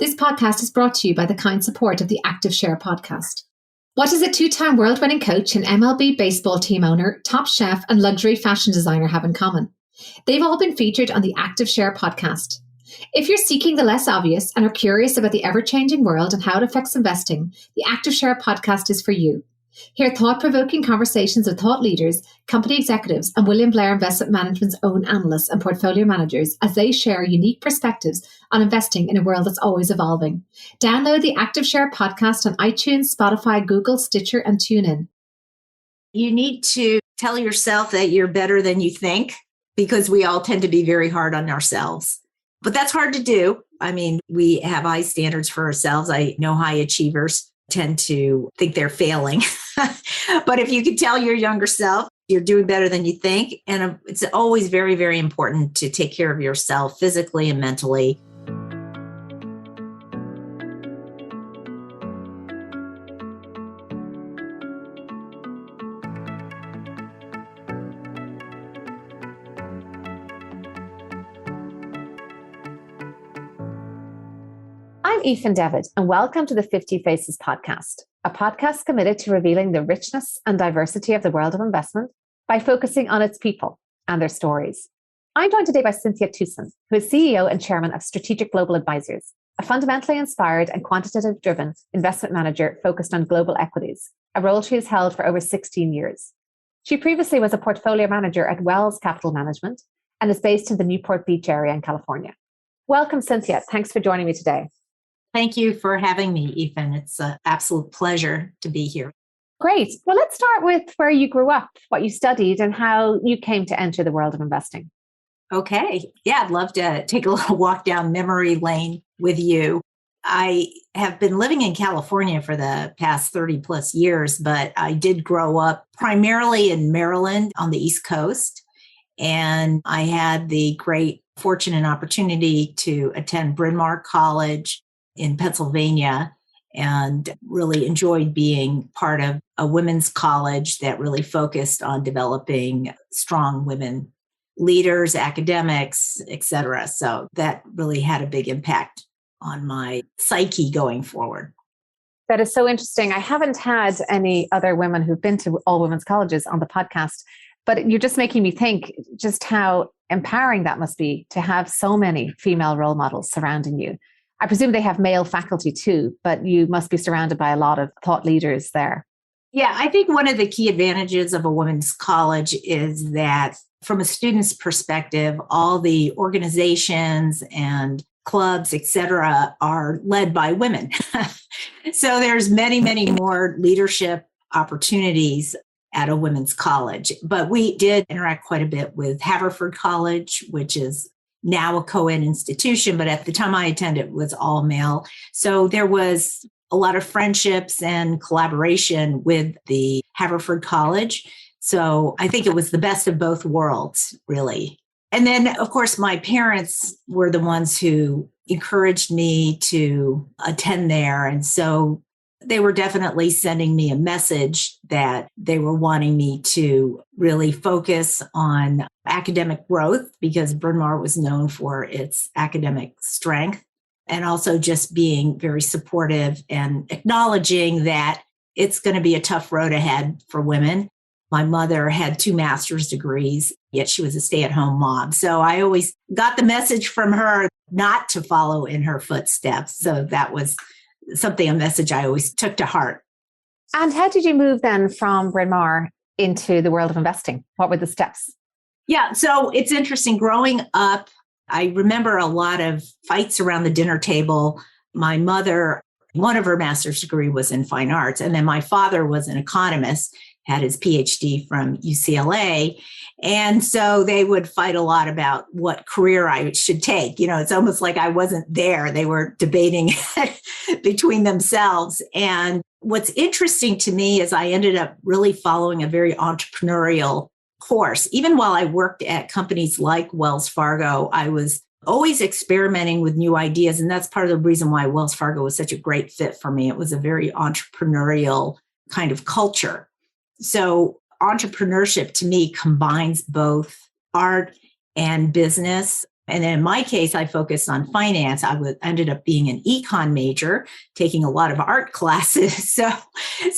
This podcast is brought to you by the kind support of the Active Share podcast. What does a two-time world-winning coach and MLB baseball team owner, top chef, and luxury fashion designer have in common? They've all been featured on the Active Share podcast. If you're seeking the less obvious and are curious about the ever-changing world and how it affects investing, the Active Share podcast is for you. Hear thought-provoking conversations with thought leaders, company executives, and William Blair Investment Management's own analysts and portfolio managers as they share unique perspectives on investing in a world that's always evolving. Download the Active Share podcast on iTunes, Spotify, Google, Stitcher, and TuneIn. You need to tell yourself that you're better than you think, because we all tend to be very hard on ourselves. But that's hard to do. I mean, we have high standards for ourselves. I know high achievers tend to think they're failing. But if you could tell your younger self, you're doing better than you think. And it's always very, very important to take care of yourself physically and mentally. I'm Aoife Devitt, and welcome to the 50 Faces podcast, a podcast committed to revealing the richness and diversity of the world of investment by focusing on its people and their stories. I'm joined today by Cynthia Tusan, who is CEO and Chairman of Strategic Global Advisors, a fundamentally inspired and quantitative-driven investment manager focused on global equities, a role she has held for over 16 years. She previously was a portfolio manager at Wells Capital Management and is based in the Newport Beach area in California. Welcome, Cynthia. Thanks for joining me today. Thank you for having me, Ethan. It's an absolute pleasure to be here. Great. Well, let's start with where you grew up, what you studied, and how you came to enter the world of investing. Okay. Yeah, I'd love to take a little walk down memory lane with you. I have been living in California for the past 30 plus years, but I did grow up primarily in Maryland on the East Coast. And I had the great fortune and opportunity to attend Bryn Mawr College in Pennsylvania, and really enjoyed being part of a women's college that really focused on developing strong women leaders, academics, et cetera. So that really had a big impact on my psyche going forward. That is so interesting. I haven't had any other women who've been to all women's colleges on the podcast, but you're just making me think just how empowering that must be to have so many female role models surrounding you. I presume they have male faculty too, but you must be surrounded by a lot of thought leaders there. Yeah, I think one of the key advantages of a women's college is that from a student's perspective, all the organizations and clubs, et cetera, are led by women. So there's many, many more leadership opportunities at a women's college. But we did interact quite a bit with Haverford College, which is now a co-ed institution, but at the time I attended, it was all male. So there was a lot of friendships and collaboration with the Haverford College. So I think it was the best of both worlds, really. And then, of course, my parents were the ones who encouraged me to attend there. And so they were definitely sending me a message that they were wanting me to really focus on academic growth, because Bryn Mawr was known for its academic strength, and also just being very supportive and acknowledging that it's going to be a tough road ahead for women. My mother had 2 master's degrees, yet she was a stay-at-home mom. So I always got the message from her not to follow in her footsteps. So that was a message I always took to heart. And how did you move then from Bryn Mawr into the world of investing? What were the steps? Yeah, so it's interesting. Growing up, I remember a lot of fights around the dinner table. My mother, one of her master's degree was in fine arts, and then my father was an economist, had his PhD from UCLA. And so they would fight a lot about what career I should take. You know, it's almost like I wasn't there. They were debating between themselves. And what's interesting to me is I ended up really following a very entrepreneurial course. Even while I worked at companies like Wells Fargo, I was always experimenting with new ideas. And that's part of the reason why Wells Fargo was such a great fit for me. It was a very entrepreneurial kind of culture. So entrepreneurship to me combines both art and business. And then in my case, I focused on finance. Ended up being an econ major, taking a lot of art classes. So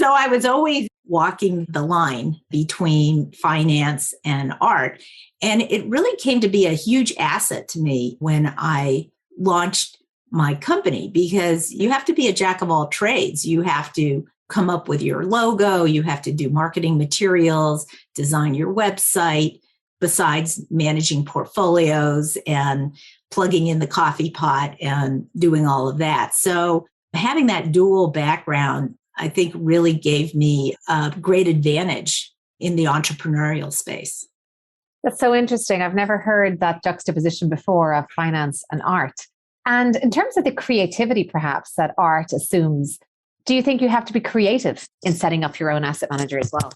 I was always walking the line between finance and art. And it really came to be a huge asset to me when I launched my company, because you have to be a jack of all trades. You have to come up with your logo. You have to do marketing materials, design your website, besides managing portfolios and plugging in the coffee pot and doing all of that. So having that dual background, I think, really gave me a great advantage in the entrepreneurial space. That's so interesting. I've never heard that juxtaposition before of finance and art. And in terms of the creativity, perhaps, that art assumes, do you think you have to be creative in setting up your own asset manager as well?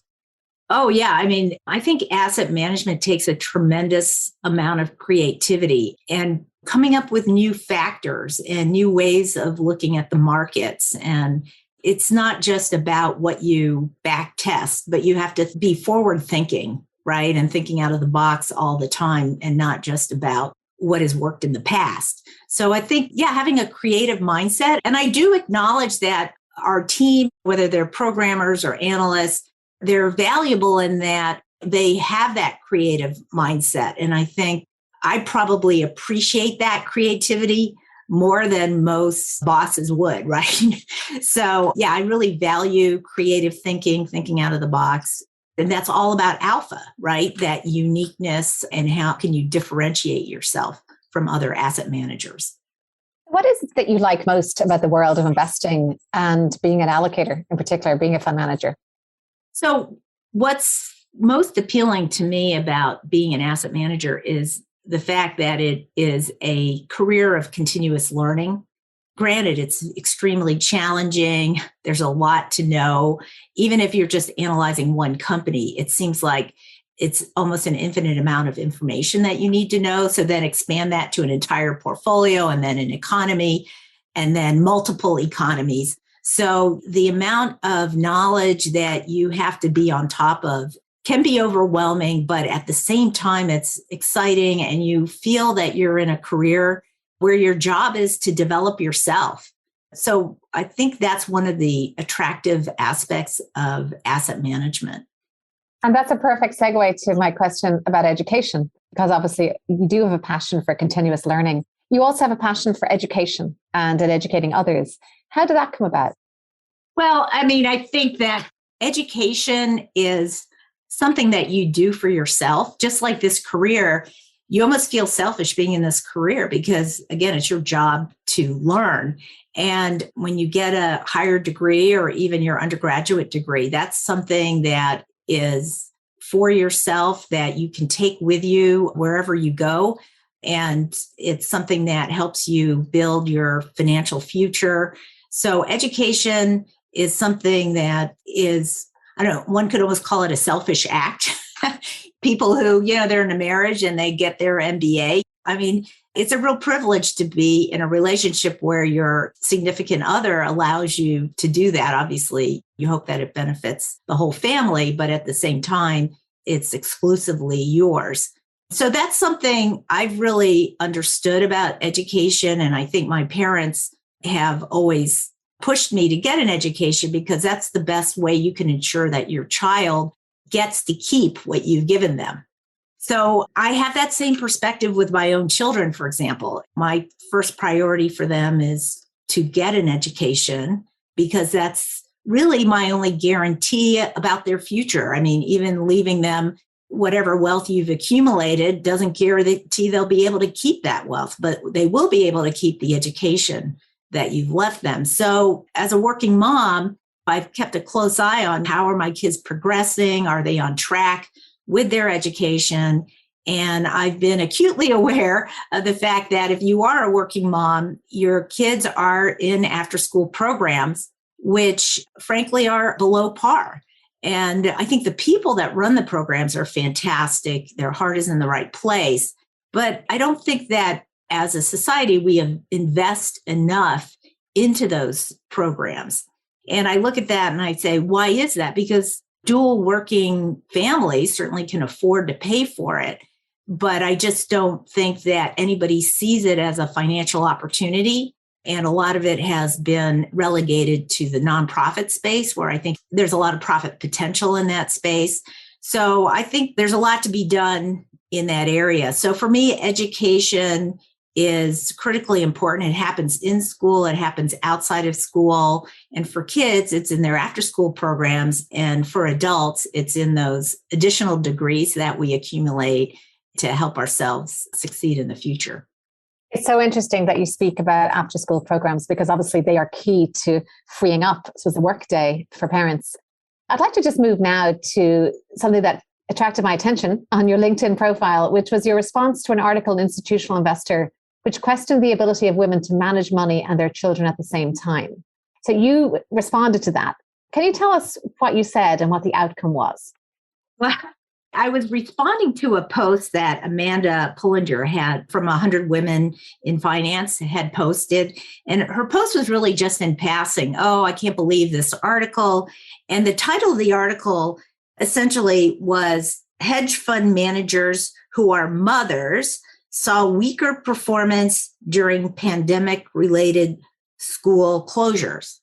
Oh, yeah. I mean, I think asset management takes a tremendous amount of creativity and coming up with new factors and new ways of looking at the markets. And it's not just about what you back test, but you have to be forward thinking, right? And thinking out of the box all the time, and not just about what has worked in the past. So I think, yeah, having a creative mindset. And I do acknowledge that our team, whether they're programmers or analysts, they're valuable in that they have that creative mindset. And I think I probably appreciate that creativity more than most bosses would, right? So yeah, I really value creative thinking out of the box. And that's all about alpha, right? That uniqueness and how can you differentiate yourself from other asset managers. What is it that you like most about the world of investing and being an allocator, in particular, being a fund manager? So what's most appealing to me about being an asset manager is the fact that it is a career of continuous learning. Granted, it's extremely challenging. There's a lot to know. Even if you're just analyzing one company, it seems like it's almost an infinite amount of information that you need to know. So then expand that to an entire portfolio, and then an economy, and then multiple economies. So the amount of knowledge that you have to be on top of can be overwhelming, but at the same time, it's exciting, and you feel that you're in a career where your job is to develop yourself. So I think that's one of the attractive aspects of asset management. And that's a perfect segue to my question about education, because obviously you do have a passion for continuous learning. You also have a passion for education and in educating others. How did that come about? Well, I mean, I think that education is something that you do for yourself. Just like this career, you almost feel selfish being in this career because, again, it's your job to learn. And when you get a higher degree or even your undergraduate degree, that's something that is for yourself that you can take with you wherever you go. And it's something that helps you build your financial future. So education is something that is, I don't know, one could almost call it a selfish act. People who, they're in a marriage and they get their MBA. I mean, it's a real privilege to be in a relationship where your significant other allows you to do that. Obviously, you hope that it benefits the whole family, but at the same time, it's exclusively yours. So that's something I've really understood about education. And I think my parents have always pushed me to get an education because that's the best way you can ensure that your child gets to keep what you've given them. So I have that same perspective with my own children, for example. My first priority for them is to get an education because that's really my only guarantee about their future. I mean, even leaving them whatever wealth you've accumulated doesn't guarantee they'll be able to keep that wealth, but they will be able to keep the education that you've left them. So as a working mom, I've kept a close eye on how are my kids progressing? Are they on track with their education? And I've been acutely aware of the fact that if you are a working mom, your kids are in after-school programs, which frankly are below par. And I think the people that run the programs are fantastic. Their heart is in the right place. But I don't think that as a society, we invest enough into those programs. And I look at that and I say, why is that? Because dual working families certainly can afford to pay for it. but I just don't think that anybody sees it as a financial opportunity. And a lot of it has been relegated to the nonprofit space, where I think there's a lot of profit potential in that space. So I think there's a lot to be done in that area. So for me, education is critically important. It happens in school, it happens outside of school. And for kids, it's in their after school programs. And for adults, it's in those additional degrees that we accumulate to help ourselves succeed in the future. It's so interesting that you speak about after school programs, because obviously they are key to freeing up the work day for parents. I'd like to just move now to something that attracted my attention on your LinkedIn profile, which was your response to an article in Institutional Investor, which questioned the ability of women to manage money and their children at the same time. So you responded to that. Can you tell us what you said and what the outcome was? Well, I was responding to a post that Amanda Pullinger had from 100 Women in Finance had posted. And her post was really just in passing. Oh, I can't believe this article. And the title of the article essentially was Hedge Fund Managers Who Are Mothers Saw Weaker Performance During Pandemic-Related School Closures.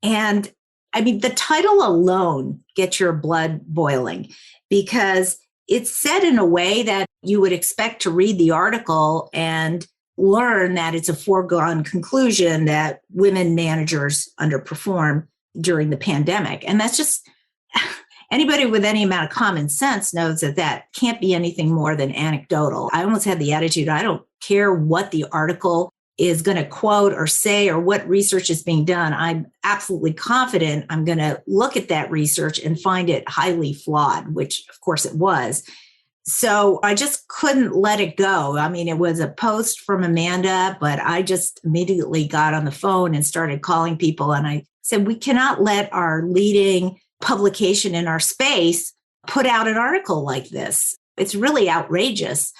And I mean, the title alone gets your blood boiling, because it's said in a way that you would expect to read the article and learn that it's a foregone conclusion that women managers underperform during the pandemic. And that's just, anybody with any amount of common sense knows that that can't be anything more than anecdotal. I almost had the attitude, I don't care what the article is going to quote or say or what research is being done. I'm absolutely confident I'm going to look at that research and find it highly flawed, which of course it was. So I just couldn't let it go. I mean, it was a post from Amanda, but I just immediately got on the phone and started calling people. And I said, we cannot let our leading publication in our space put out an article like this. It's really outrageous.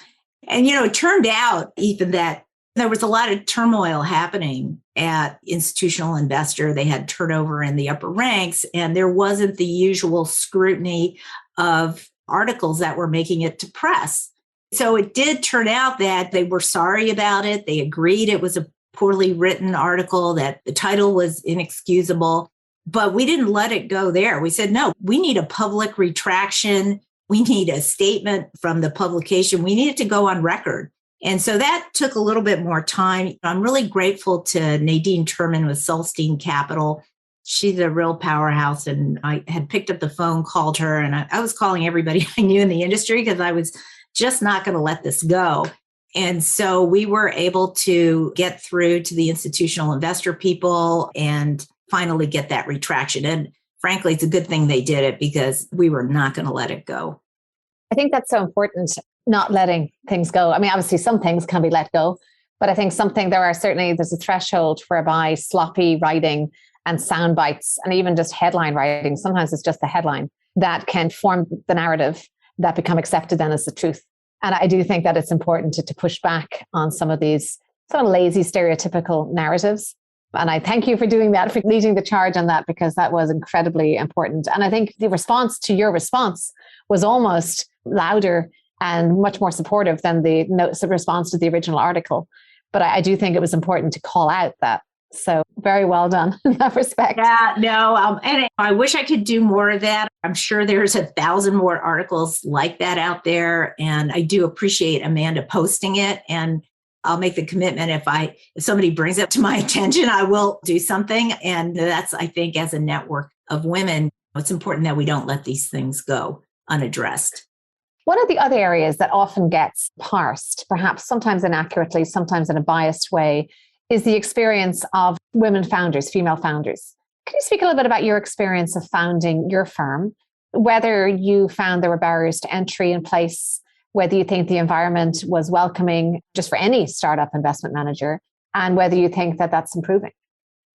And, it turned out, Ethan, that there was a lot of turmoil happening at Institutional Investor. They had turnover in the upper ranks, and there wasn't the usual scrutiny of articles that were making it to press. So it did turn out that they were sorry about it. They agreed it was a poorly written article, that the title was inexcusable, but we didn't let it go there. We said, no, we need a public retraction. We need a statement from the publication. We need it to go on record. And so that took a little bit more time. I'm really grateful to Nadine Turman with Solstein Capital. She's a real powerhouse. And I had picked up the phone, called her, and I was calling everybody I knew in the industry because I was just not going to let this go. And so we were able to get through to the institutional investor people and finally get that retraction. And frankly, it's a good thing they did it, because we were not going to let it go. I think that's so important, not letting things go. I mean, obviously some things can be let go, but I think there's a threshold whereby sloppy writing and sound bites and even just headline writing, sometimes it's just the headline that can form the narrative that become accepted then as the truth. And I do think that it's important to push back on some of these sort of lazy, stereotypical narratives. And I thank you for doing that, for leading the charge on that, because that was incredibly important. And I think the response to your response was almost louder and much more supportive than the response to the original article. But I do think it was important to call out that. So very well done in that respect. Yeah, no, and I wish I could do more of that. I'm sure there's 1,000 more articles like that out there. And I do appreciate Amanda posting it. And I'll make the commitment, if somebody brings it to my attention, I will do something. And that's, I think, as a network of women, it's important that we don't let these things go unaddressed. One of the other areas that often gets parsed, perhaps sometimes inaccurately, sometimes in a biased way, is the experience of women founders, female founders. Can you speak a little bit about your experience of founding your firm, whether you found there were barriers to entry in place, whether you think the environment was welcoming just for any startup investment manager, and whether you think that that's improving?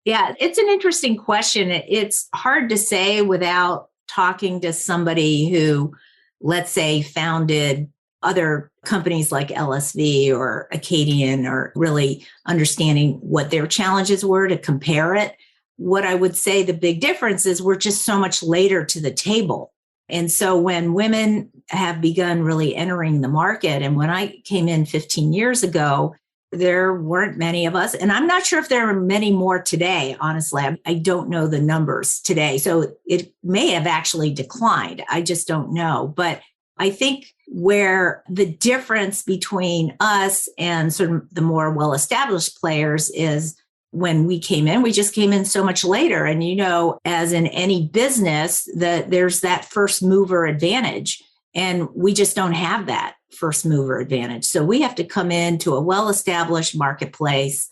Yeah, it's an interesting question. It's hard to say without talking to somebody who, let's say, founded other companies like LSV or Acadian, or really understanding what their challenges were to compare it. What I would say the big difference is we're just so much later to the table. And so when women have begun really entering the market, and when I came in 15 years ago, there weren't many of us. And I'm not sure if there are many more today, honestly. I don't know the numbers today. So it may have actually declined. I just don't know. But I think where the difference between us and sort of the more well-established players is when we came in, we just came in so much later. And, as in any business, there's that first mover advantage. And we just don't have that first mover advantage. So we have to come into a well-established marketplace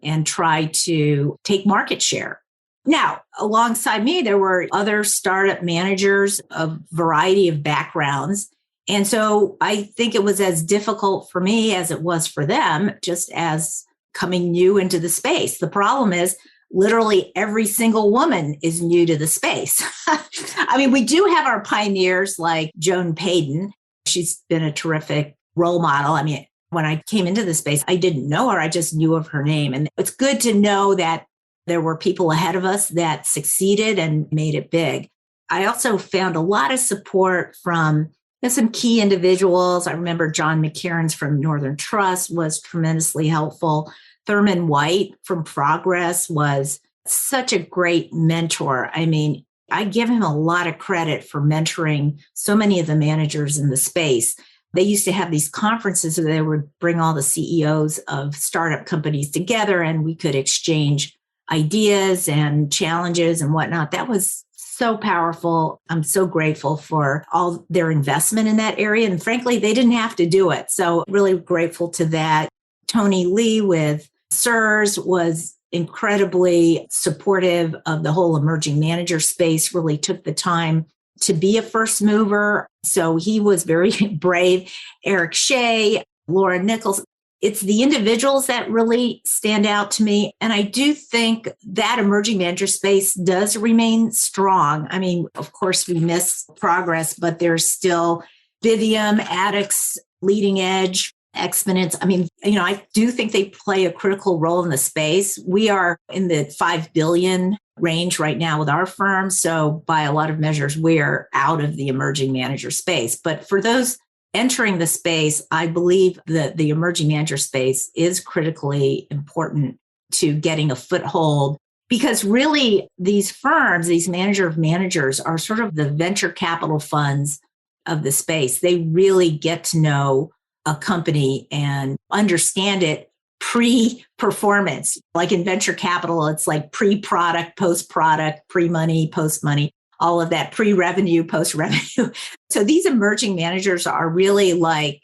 and try to take market share. Now, alongside me, there were other startup managers of a variety of backgrounds. And so I think it was as difficult for me as it was for them, just as coming new into the space. The problem is literally every single woman is new to the space. I mean, we do have our pioneers like Joan Payton. She's been a terrific role model. I mean, when I came into the space, I didn't know her. I just knew of her name. And it's good to know that there were people ahead of us that succeeded and made it big. I also found a lot of support from some key individuals. I remember John McCarron's from Northern Trust was tremendously helpful. Thurman White from Progress was such a great mentor. I mean, I give him a lot of credit for mentoring so many of the managers in the space. They used to have these conferences where they would bring all the CEOs of startup companies together and we could exchange ideas and challenges and whatnot. That was so powerful. I'm so grateful for all their investment in that area. And frankly, they didn't have to do it. So really grateful to that. Tony Lee with SIRS was incredibly supportive of the whole emerging manager space, really took the time to be a first mover. So he was very brave. Eric Shea, Laura Nichols. It's the individuals that really stand out to me. And I do think that emerging manager space does remain strong. I mean, of course, we miss Progress, but there's still Vivium, Addicts, Leading Edge, Exponents. I mean, I do think they play a critical role in the space. We are in the 5 billion range right now with our firm. So by a lot of measures, we're out of the emerging manager space. But for those entering the space, I believe that the emerging manager space is critically important to getting a foothold because really these firms, these manager of managers are sort of the venture capital funds of the space. They really get to know a company and understand it pre-performance. Like in venture capital, it's like pre-product, post-product, pre-money, post-money, all of that pre-revenue, post-revenue. So these emerging managers are really like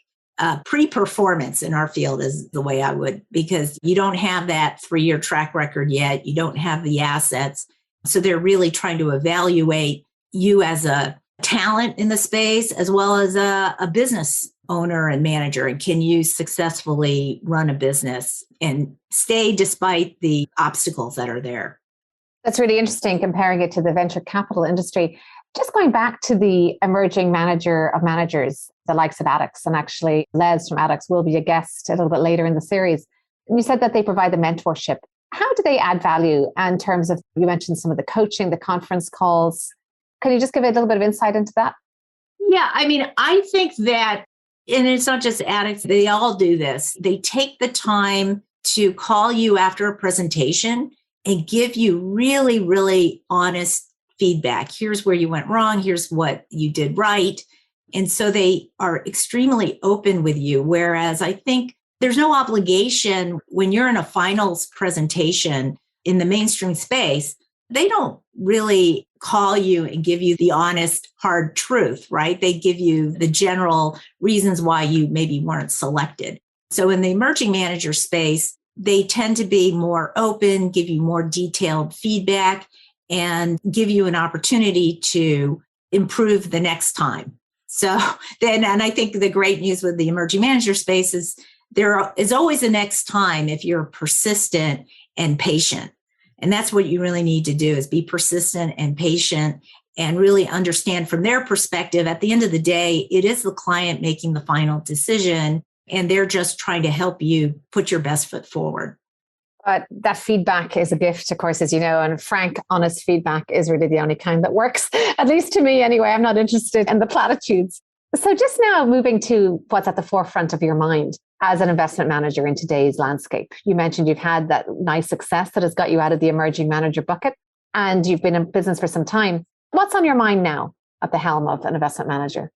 pre-performance in our field is the way I would, because you don't have that 3-year track record yet. You don't have the assets. So they're really trying to evaluate you as a talent in the space, as well as a business owner and manager. And can you successfully run a business and stay despite the obstacles that are there? That's really interesting, comparing it to the venture capital industry. Just going back to the emerging manager of managers, the likes of Addicts, and actually Les from Addicts will be a guest a little bit later in the series. And you said that they provide the mentorship. How do they add value in terms of, you mentioned some of the coaching, the conference calls. Can you just give a little bit of insight into that? Yeah, I mean, I think that, and it's not just Addicts, they all do this. They take the time to call you after a presentation and give you really, really honest feedback. Here's where you went wrong. Here's what you did right. And so they are extremely open with you. Whereas I think there's no obligation when you're in a finals presentation in the mainstream space. They don't really call you and give you the honest, hard truth, right? They give you the general reasons why you maybe weren't selected. So in the emerging manager space, they tend to be more open, give you more detailed feedback, and give you an opportunity to improve the next time. So then, and I think the great news with the emerging manager space is there is always a next time if you're persistent and patient. And that's what you really need to do is be persistent and patient and really understand from their perspective. At the end of the day, it is the client making the final decision, and they're just trying to help you put your best foot forward. But that feedback is a gift, of course, as you know, and frank, honest feedback is really the only kind that works, at least to me anyway. I'm not interested in the platitudes. So just now moving to what's at the forefront of your mind as an investment manager in today's landscape. You mentioned you've had that nice success that has got you out of the emerging manager bucket, and you've been in business for some time. What's on your mind now at the helm of an investment manager?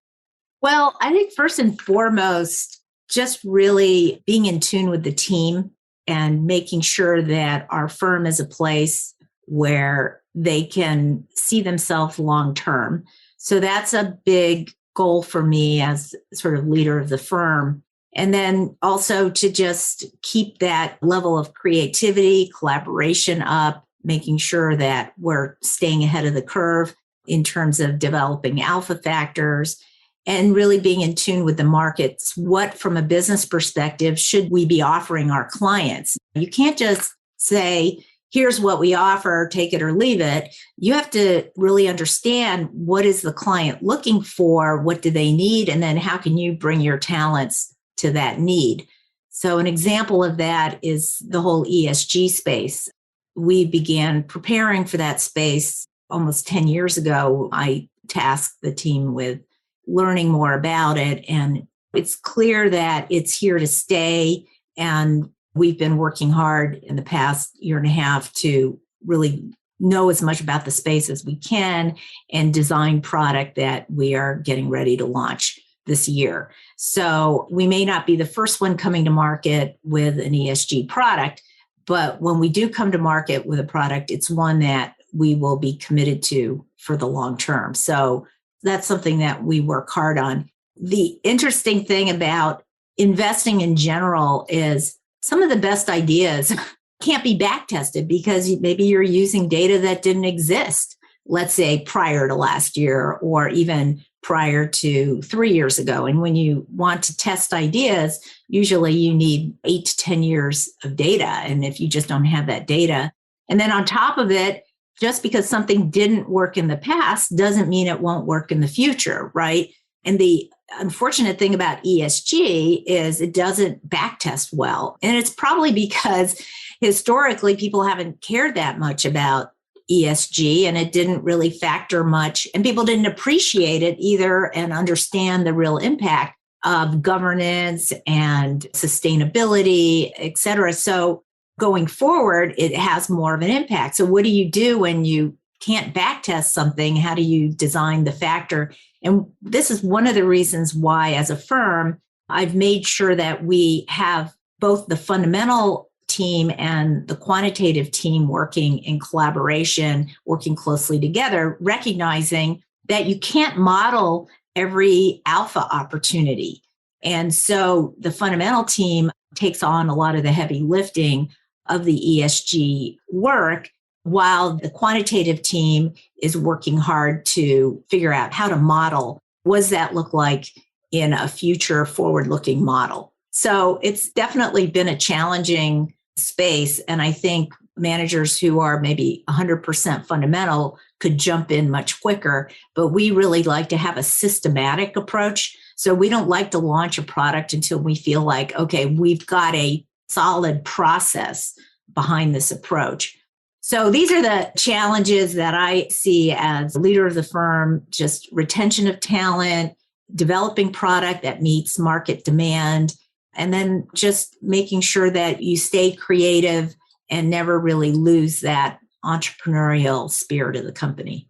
Well, I think first and foremost, just really being in tune with the team and making sure that our firm is a place where they can see themselves long term. So that's a big goal for me as sort of leader of the firm. And then also to just keep that level of creativity, collaboration up, making sure that we're staying ahead of the curve in terms of developing alpha factors and really being in tune with the markets. What, from a business perspective, should we be offering our clients? You can't just say, here's what we offer, take it or leave it. You have to really understand what is the client looking for, what do they need, and then how can you bring your talents to that need. So an example of that is the whole ESG space. We began preparing for that space almost 10 years ago. I tasked the team with learning more about it, and it's clear that it's here to stay. And we've been working hard in the past year and a half to really know as much about the space as we can and design product that we are getting ready to launch this year. So we may not be the first one coming to market with an ESG product, but when we do come to market with a product, it's one that we will be committed to for the long term. So that's something that we work hard on. The interesting thing about investing in general is some of the best ideas can't be back tested because maybe you're using data that didn't exist, let's say prior to last year or even prior to 3 years ago. And when you want to test ideas, usually you need 8 to 10 years of data. And if you just don't have that data, and then on top of it, just because something didn't work in the past doesn't mean it won't work in the future, right? And the unfortunate thing about ESG is it doesn't backtest well. And it's probably because historically people haven't cared that much about ESG and it didn't really factor much and people didn't appreciate it either and understand the real impact of governance and sustainability, et cetera. So going forward, it has more of an impact. So what do you do when you can't backtest something? How do you design the factor? And this is one of the reasons why, as a firm, I've made sure that we have both the fundamental team and the quantitative team working in collaboration, working closely together, recognizing that you can't model every alpha opportunity. And so the fundamental team takes on a lot of the heavy lifting of the ESG work, while the quantitative team is working hard to figure out how to model what does that look like in a future forward-looking model. So it's definitely been a challenging space. And I think managers who are maybe 100% fundamental could jump in much quicker. But we really like to have a systematic approach. So we don't like to launch a product until we feel like, okay, we've got a solid process behind this approach. So these are the challenges that I see as leader of the firm: just retention of talent, developing product that meets market demand, and then just making sure that you stay creative and never really lose that entrepreneurial spirit of the company.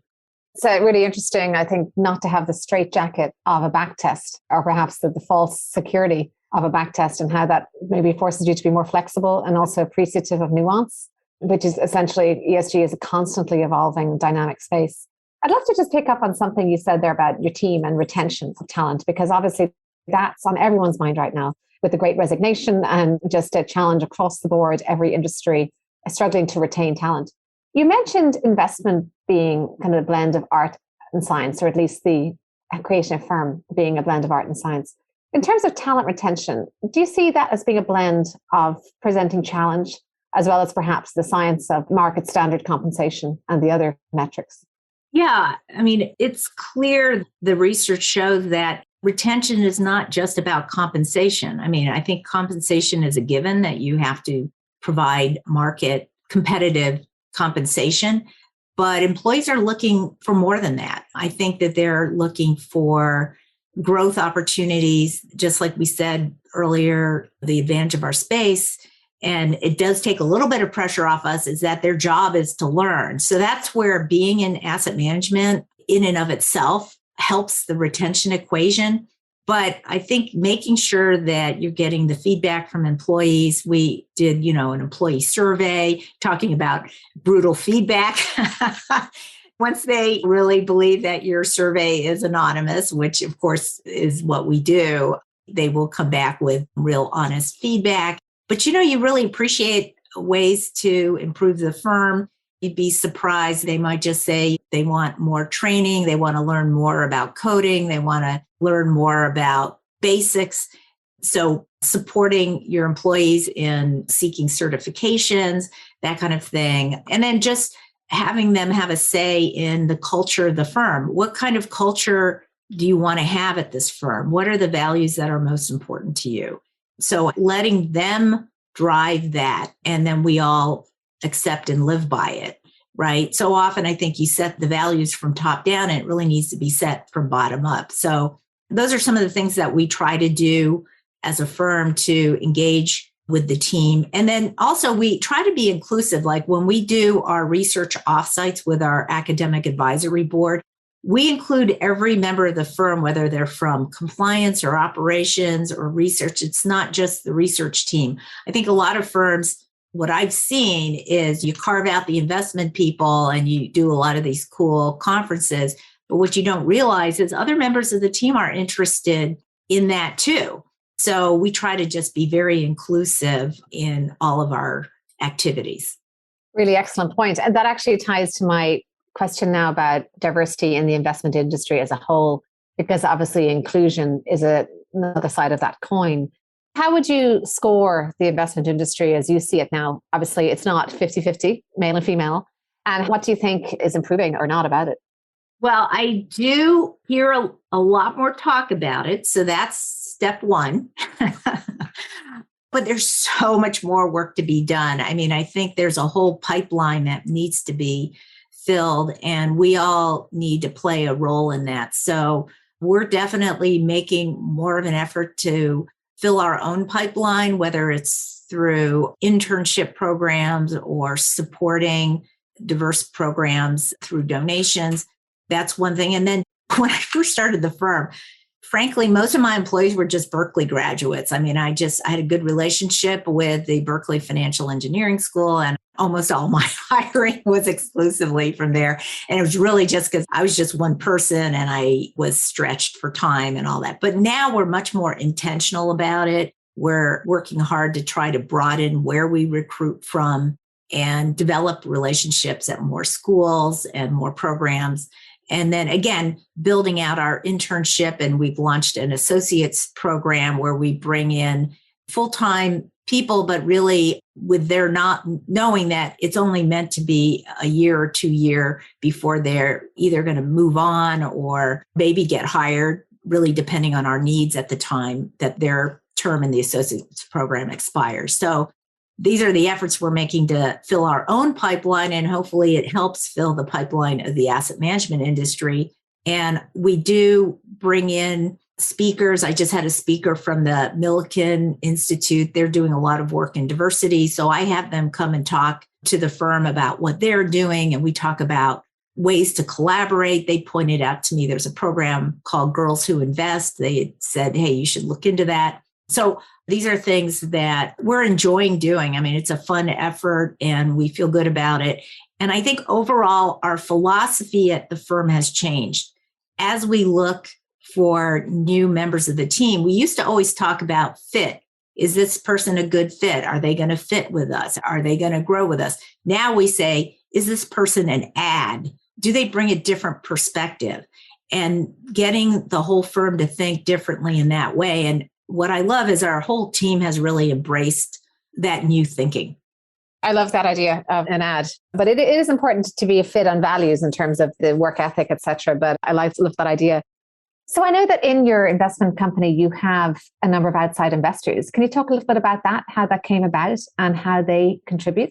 So really interesting, I think, not to have the straitjacket of a backtest or perhaps the false security of a backtest, and how that maybe forces you to be more flexible and also appreciative of nuance, which is essentially ESG is a constantly evolving dynamic space. I'd love to just pick up on something you said there about your team and retention of talent, because obviously that's on everyone's mind right now with the great resignation and just a challenge across the board, every industry is struggling to retain talent. You mentioned investment being kind of a blend of art and science, or at least the creation of firm being a blend of art and science. In terms of talent retention, do you see that as being a blend of presenting challenge as well as perhaps the science of market standard compensation and the other metrics? Yeah, I mean, it's clear the research shows that retention is not just about compensation. I mean, I think compensation is a given that you have to provide market competitive compensation. But employees are looking for more than that. I think that they're looking for growth opportunities, just like we said earlier, the advantage of our space. And it does take a little bit of pressure off us is that their job is to learn. So that's where being in asset management in and of itself helps the retention equation. But I think making sure that you're getting the feedback from employees. We did, an employee survey talking about brutal feedback. Once they really believe that your survey is anonymous, which of course is what we do, they will come back with real honest feedback. But you really appreciate ways to improve the firm. You'd be surprised. They might just say they want more training. They want to learn more about coding. They want to learn more about basics. So supporting your employees in seeking certifications, that kind of thing. And then just having them have a say in the culture of the firm. What kind of culture do you want to have at this firm? What are the values that are most important to you? So letting them drive that, and then we all accept and live by it, right? So often I think you set the values from top down, and it really needs to be set from bottom up. So those are some of the things that we try to do as a firm to engage with the team. And then also we try to be inclusive. Like when we do our research offsites with our academic advisory board, we include every member of the firm, whether they're from compliance or operations or research. It's not just the research team. I think a lot of firms, what I've seen is you carve out the investment people and you do a lot of these cool conferences. But what you don't realize is other members of the team are interested in that too. So we try to just be very inclusive in all of our activities. Really excellent point. And that actually ties to my question now about diversity in the investment industry as a whole, because obviously inclusion is another side of that coin. How would you score the investment industry as you see it now? Obviously, it's not 50-50, male and female. And what do you think is improving or not about it? Well, I do hear a lot more talk about it. So that's step one. But there's so much more work to be done. I mean, I think there's a whole pipeline that needs to be filled, and we all need to play a role in that. So we're definitely making more of an effort to fill our own pipeline, whether it's through internship programs or supporting diverse programs through donations. That's one thing. And then when I first started the firm, frankly, most of my employees were just Berkeley graduates. I mean, I had a good relationship with the Berkeley Financial Engineering School, and almost all my hiring was exclusively from there. And it was really just because I was just one person and I was stretched for time and all that. But now we're much more intentional about it. We're working hard to try to broaden where we recruit from and develop relationships at more schools and more programs. And then again, building out our internship, and we've launched an associates program where we bring in full-time people, but really with their not knowing that it's only meant to be a year or 2 year before they're either going to move on or maybe get hired, really depending on our needs at the time that their term in the associates program expires. So these are the efforts we're making to fill our own pipeline, and hopefully it helps fill the pipeline of the asset management industry. And we do bring in speakers. I just had a speaker from the Millikan Institute. They're doing a lot of work in diversity. So I have them come and talk to the firm about what they're doing. And we talk about ways to collaborate. They pointed out to me there's a program called Girls Who Invest. They said, hey, you should look into that. So these are things that we're enjoying doing. I mean, it's a fun effort and we feel good about it. And I think overall, our philosophy at the firm has changed. As we look for new members of the team, we used to always talk about fit. Is this person a good fit? Are they going to fit with us? Are they going to grow with us? Now we say, is this person an add? Do they bring a different perspective? And getting the whole firm to think differently in that way. And what I love is our whole team has really embraced that new thinking. I love that idea of an ad, but it is important to be a fit on values in terms of the work ethic, et cetera. But I love that idea. So I know that in your investment company, you have a number of outside investors. Can you talk a little bit about that, how that came about and how they contribute?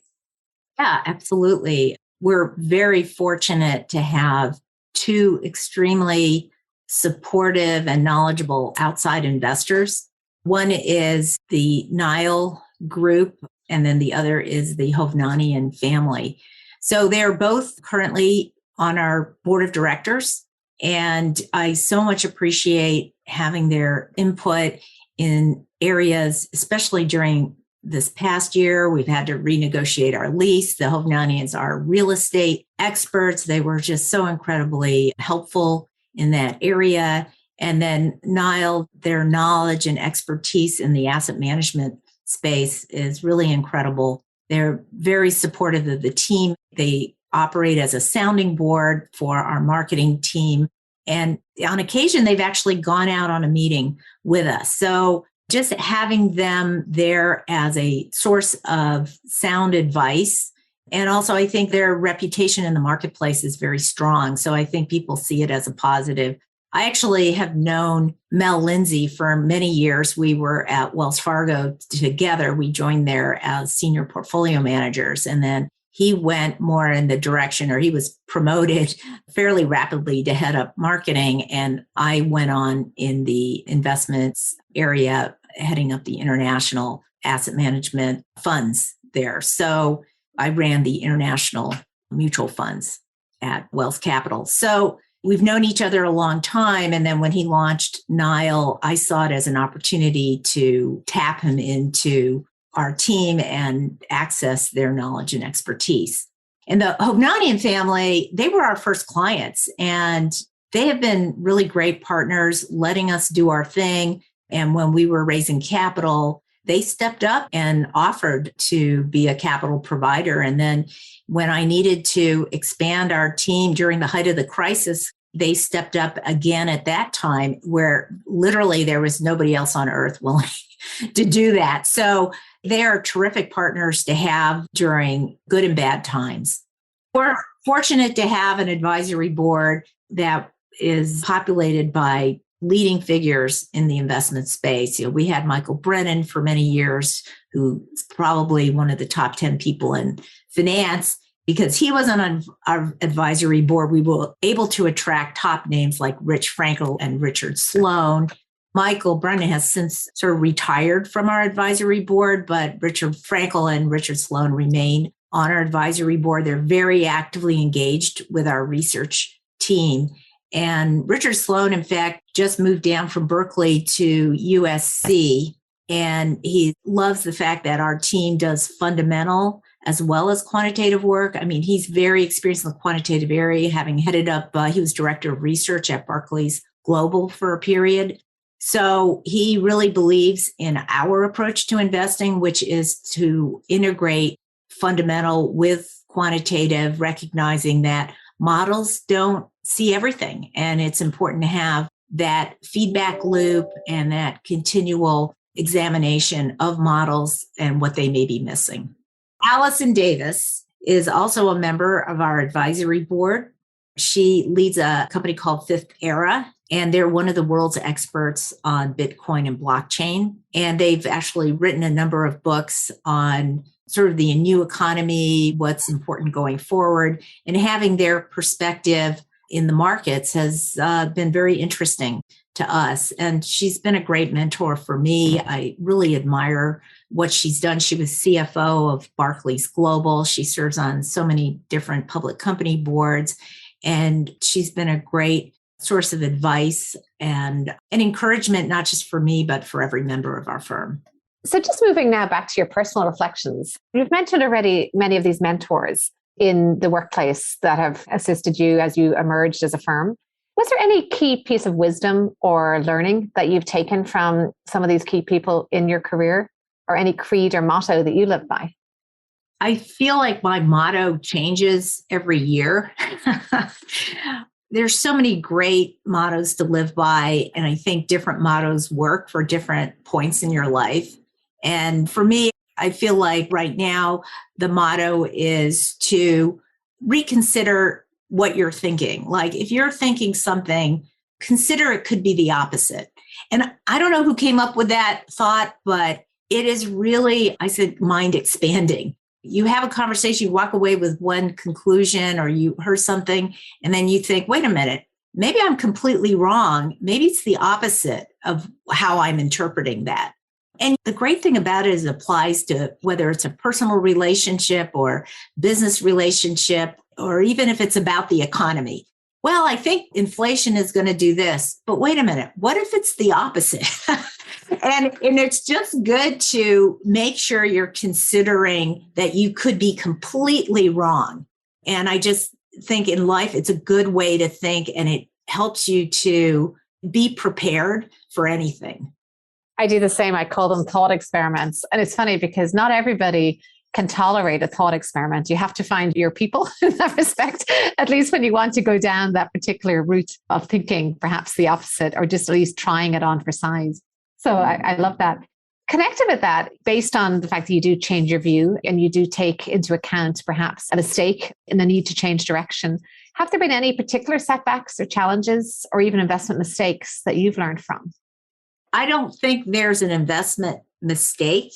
Yeah, absolutely. We're very fortunate to have two extremely supportive and knowledgeable outside investors. One is the Nile Group, and then the other is the Hovnanian family. So they're both currently on our board of directors. And I so much appreciate having their input in areas, especially during this past year. We've had to renegotiate our lease. The Hovnanians are real estate experts. They were just so incredibly helpful in that area. And then Nile, their knowledge and expertise in the asset management space is really incredible. They're very supportive of the team. They operate as a sounding board for our marketing team. And on occasion, they've actually gone out on a meeting with us. So just having them there as a source of sound advice. And also, I think their reputation in the marketplace is very strong. So I think people see it as a positive. I actually have known Mel Lindsay for many years. We were at Wells Fargo together. We joined there as senior portfolio managers. And then he went more in the direction, or he was promoted fairly rapidly to head up marketing. And I went on in the investments area, heading up the international asset management funds there. So I ran the international mutual funds at Wells Capital. So we've known each other a long time. And then when he launched Nile, I saw it as an opportunity to tap him into our team and access their knowledge and expertise. And the Hovnanian family, they were our first clients, and they have been really great partners, letting us do our thing. And when we were raising capital, they stepped up and offered to be a capital provider. And then when I needed to expand our team during the height of the crisis, they stepped up again at that time, where literally there was nobody else on earth willing to do that. So they are terrific partners to have during good and bad times. We're fortunate to have an advisory board that is populated by leading figures in the investment space. You know, we had Michael Brennan for many years, who's probably one of the top 10 people in finance. Because he was on our advisory board, we were able to attract top names like Rich Frankel and Richard Sloan. Michael Brennan has since sort of retired from our advisory board, but Richard Frankel and Richard Sloan remain on our advisory board. They're very actively engaged with our research team. And Richard Sloan, in fact, just moved down from Berkeley to USC. And he loves the fact that our team does fundamental as well as quantitative work. I mean, he's very experienced in the quantitative area, having headed up, he was director of research at Barclays Global for a period. So he really believes in our approach to investing, which is to integrate fundamental with quantitative, recognizing that models don't see everything. And it's important to have that feedback loop and that continual examination of models and what they may be missing. Allison Davis is also a member of our advisory board. She leads a company called Fifth Era, and they're one of the world's experts on Bitcoin and blockchain. And they've actually written a number of books on sort of the new economy, what's important going forward, and having their perspective in the markets has been very interesting to us. And she's been a great mentor for me. I really admire what she's done. She was CFO of Barclays Global. She serves on so many different public company boards, and she's been a great source of advice and an encouragement, not just for me, but for every member of our firm. So just moving now back to your personal reflections, you've mentioned already many of these mentors in the workplace that have assisted you as you emerged as a firm. Was there any key piece of wisdom or learning that you've taken from some of these key people in your career, or any creed or motto that you live by? I feel like my motto changes every year. There's so many great mottos to live by, and I think different mottos work for different points in your life. And for me, I feel like right now, the motto is to reconsider what you're thinking. Like if you're thinking something consider it could be the opposite. And I don't know who came up with that thought, but it is really, I said, mind expanding. You have a conversation, you walk away with one conclusion, or you heard something, and then you think, wait a minute, maybe I'm completely wrong. Maybe it's the opposite of how I'm interpreting that. And the great thing about it is it applies to whether it's a personal relationship or business relationship, or even if it's about the economy. Well, I think inflation is going to do this, but wait a minute, what if it's the opposite? and it's just good to make sure you're considering that you could be completely wrong. And I just think in life, it's a good way to think, and it helps you to be prepared for anything. I do the same. I call them thought experiments. And it's funny because not everybody can tolerate a thought experiment. You have to find your people in that respect, at least when you want to go down that particular route of thinking, perhaps the opposite, or just at least trying it on for size. So I love that. Connected with that, based on the fact that you do change your view and you do take into account perhaps a mistake and the need to change direction, have there been any particular setbacks or challenges or even investment mistakes that you've learned from? I don't think there's an investment mistake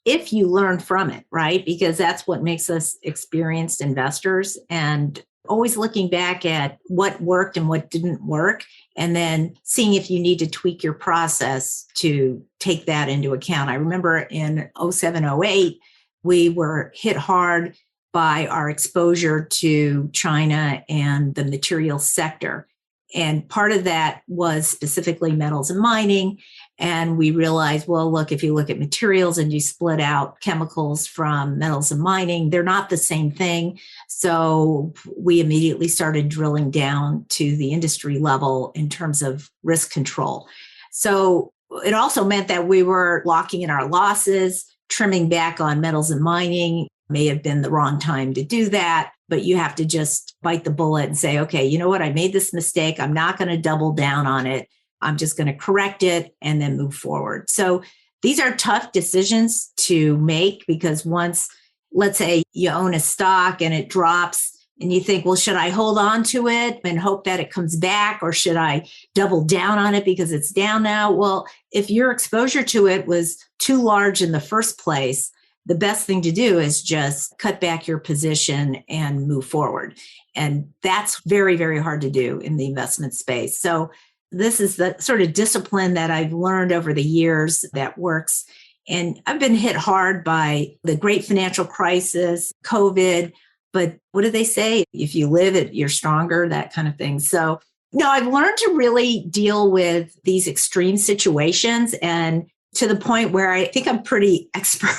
if you learn from it, right? Because that's what makes us experienced investors, and always looking back at what worked and what didn't work, and then seeing if you need to tweak your process to take that into account. I remember in 07, 08, we were hit hard by our exposure to China and the materials sector. And part of that was specifically metals and mining. And we realized, well, look, if you look at materials and you split out chemicals from metals and mining, they're not the same thing. So we immediately started drilling down to the industry level in terms of risk control. So it also meant that we were locking in our losses, trimming back on metals and mining. May have been the wrong time to do that, but you have to just bite the bullet and say, okay, you know what? I made this mistake. I'm not going to double down on it. I'm just going to correct it and then move forward. So these are tough decisions to make, because once, let's say you own a stock and it drops and you think, well, should I hold on to it and hope that it comes back, or should I double down on it because it's down now? Well, if your exposure to it was too large in the first place, the best thing to do is just cut back your position and move forward. And that's very, very hard to do in the investment space. So this is the sort of discipline that I've learned over the years that works. And I've been hit hard by the great financial crisis, COVID, but what do they say? If you live it, you're stronger, that kind of thing. So no, I've learned to really deal with these extreme situations, and to the point where I think I'm pretty expert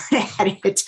at it.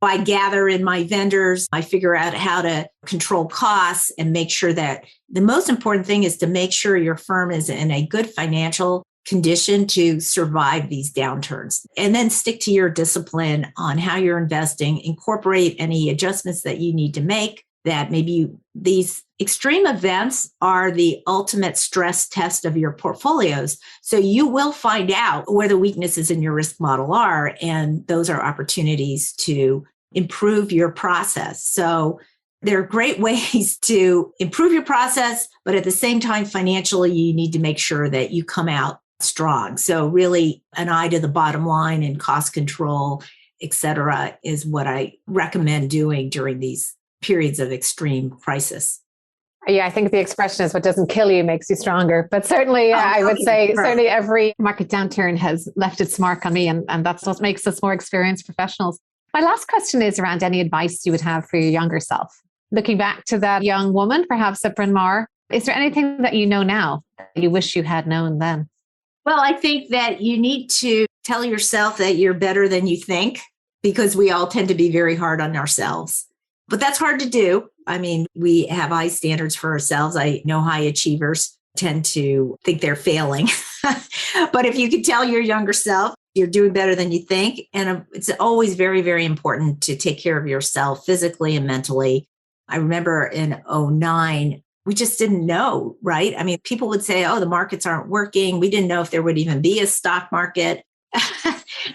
I gather in my vendors, I figure out how to control costs and make sure that the most important thing is to make sure your firm is in a good financial condition to survive these downturns. And then stick to your discipline on how you're investing, incorporate any adjustments that you need to make, that maybe these extreme events are the ultimate stress test of your portfolios. So you will find out where the weaknesses in your risk model are, and those are opportunities to improve your process. So there are great ways to improve your process, but at the same time, financially, you need to make sure that you come out strong. So really an eye to the bottom line and cost control, et cetera, is what I recommend doing during these periods of extreme crisis. Yeah, I think the expression is what doesn't kill you makes you stronger. But certainly, I would say certainly every market downturn has left its mark on me, and that's what makes us more experienced professionals. My last question is around any advice you would have for your younger self. Looking back to that young woman, perhaps at Bryn Mawr, is there anything that you know now that you wish you had known then? Well, I think that you need to tell yourself that you're better than you think, because we all tend to be very hard on ourselves. But that's hard to do. I mean, we have high standards for ourselves. I know high achievers tend to think they're failing. But if you could tell your younger self, you're doing better than you think. And it's always very, very important to take care of yourself physically and mentally. I remember in 09, we just didn't know, right? I mean, people would say, oh, the markets aren't working. We didn't know if there would even be a stock market.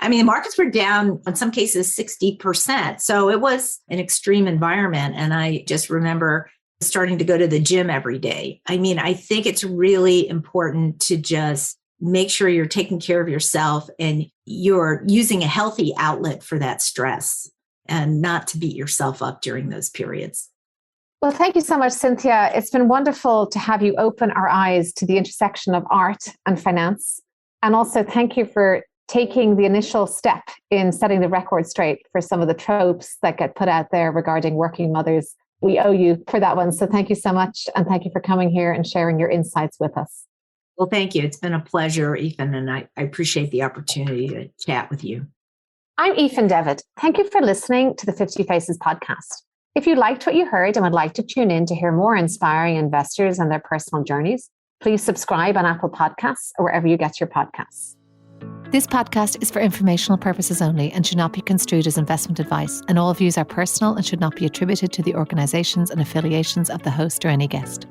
I mean, the markets were down, in some cases, 60%. So it was an extreme environment. And I just remember starting to go to the gym every day. I mean, I think it's really important to just make sure you're taking care of yourself and you're using a healthy outlet for that stress and not to beat yourself up during those periods. Well, thank you so much, Cynthia. It's been wonderful to have you open our eyes to the intersection of art and finance. And also thank you for taking the initial step in setting the record straight for some of the tropes that get put out there regarding working mothers. We owe you for that one. So thank you so much. And thank you for coming here and sharing your insights with us. Well, thank you. It's been a pleasure, Ethan, and I appreciate the opportunity to chat with you. I'm Ethan Devitt. Thank you for listening to the 50 Faces podcast. If you liked what you heard and would like to tune in to hear more inspiring investors and their personal journeys, please subscribe on Apple Podcasts or wherever you get your podcasts. This podcast is for informational purposes only and should not be construed as investment advice, and all views are personal and should not be attributed to the organisations and affiliations of the host or any guest.